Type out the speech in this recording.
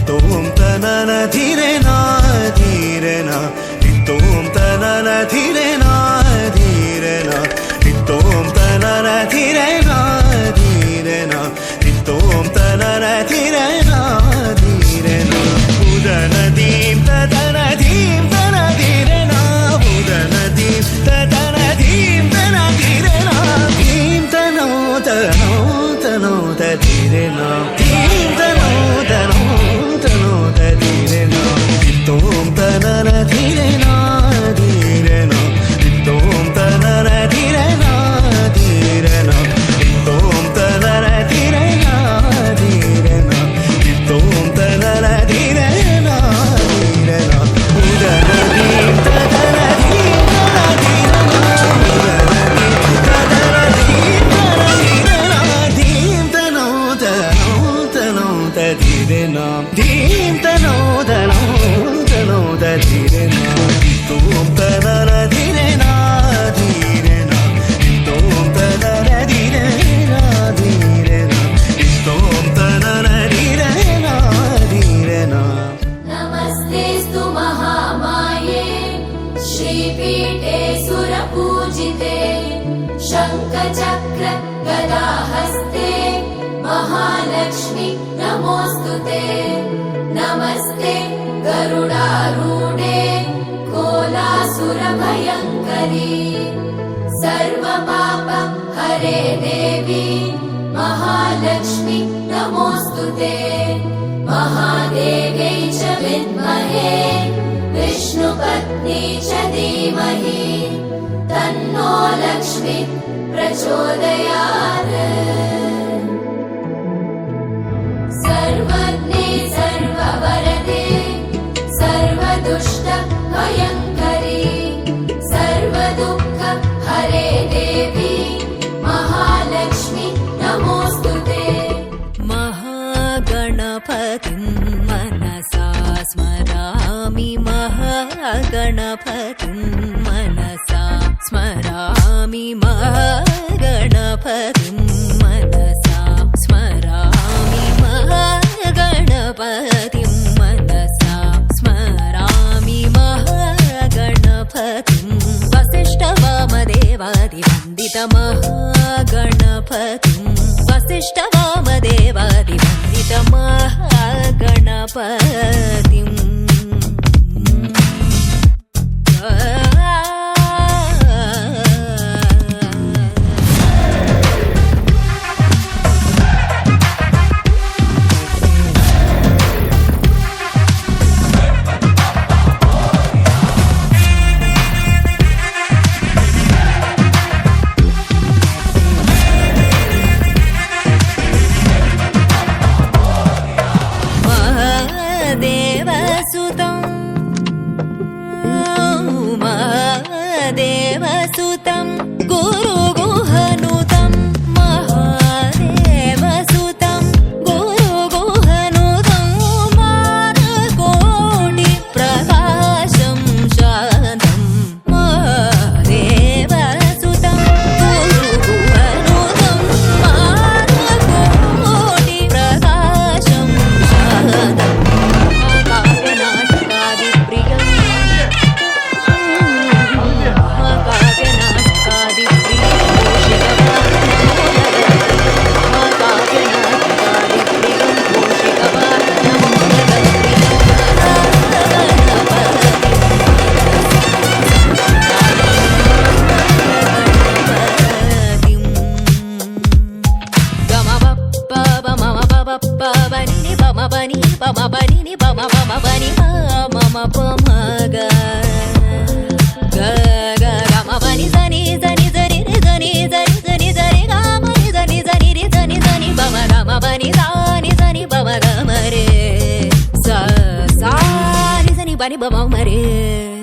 धितों तनन धीरे ना धितों तनन धीरे ना धितों तनन धीरे ना धितों तनन धीरे ना उदन दीं तदन धीं तन धीरे ना उदन दीं तदन धीं तन धीरे ना धीं तनो तनो तनो धीरे ना धीं तनो तनो तनो धीरे ना धितों तनन धीरे ना धितों तनन धीरे ना धितों तनन धीरे ना धितों तनन धीरे ना उदन दीं तदन धीं तन धीरे ना उदन दीं तदन धीं तन धीरे ना धीं तनो तनो तनो धीरे ना धीं तनो तनो तनो धीरे ना धितों तनन धीरे ना धितों तनन धीरे ना धितों तनन धीरे ना नमस्तेस्तु महामाये श्रीपीठे सुरपूजिते शङ्खचक्र गदाहस्ते महालक्ष्मी नमोऽस्तुते नमस्ते गरुडारूढे कोलासुरभयङ्करी सर्वपाप हरे देवी महालक्ष्मी नमोऽस्तुते महादेव्यै च विद्महे विष्णुपत्नी च धीमहि तन्नो लक्ष्मी प्रचोदयात् सर्वज्ञे सर्ववरदे सर्वदुष्ट भयङ्करी सर्वदुःख हरे देवी महालक्ष्मी नमोऽस्तुते महागणपतिं मनसा स्मरामि महागणपतिं मनसा स्मरामि महागणपतिं मनसा स्मरामि महागणपतिं मनसा स्मरामि महागणपतिं वसिष्ठवामदेवादिवन्दित महागणपतिं वसिष्ठवामदेवादिवन्दित महागणपतिम् देवसुतं गुरुगुहनुतं महादेवसुतं गुरुगुहनुतं मारकोटिप्रकाशं शान्तं महादेवसुतं गुरुगुहनुतं मारकोटिप्रकाशं शान्तं काव्यनाटकादिप्रियं bani bama mare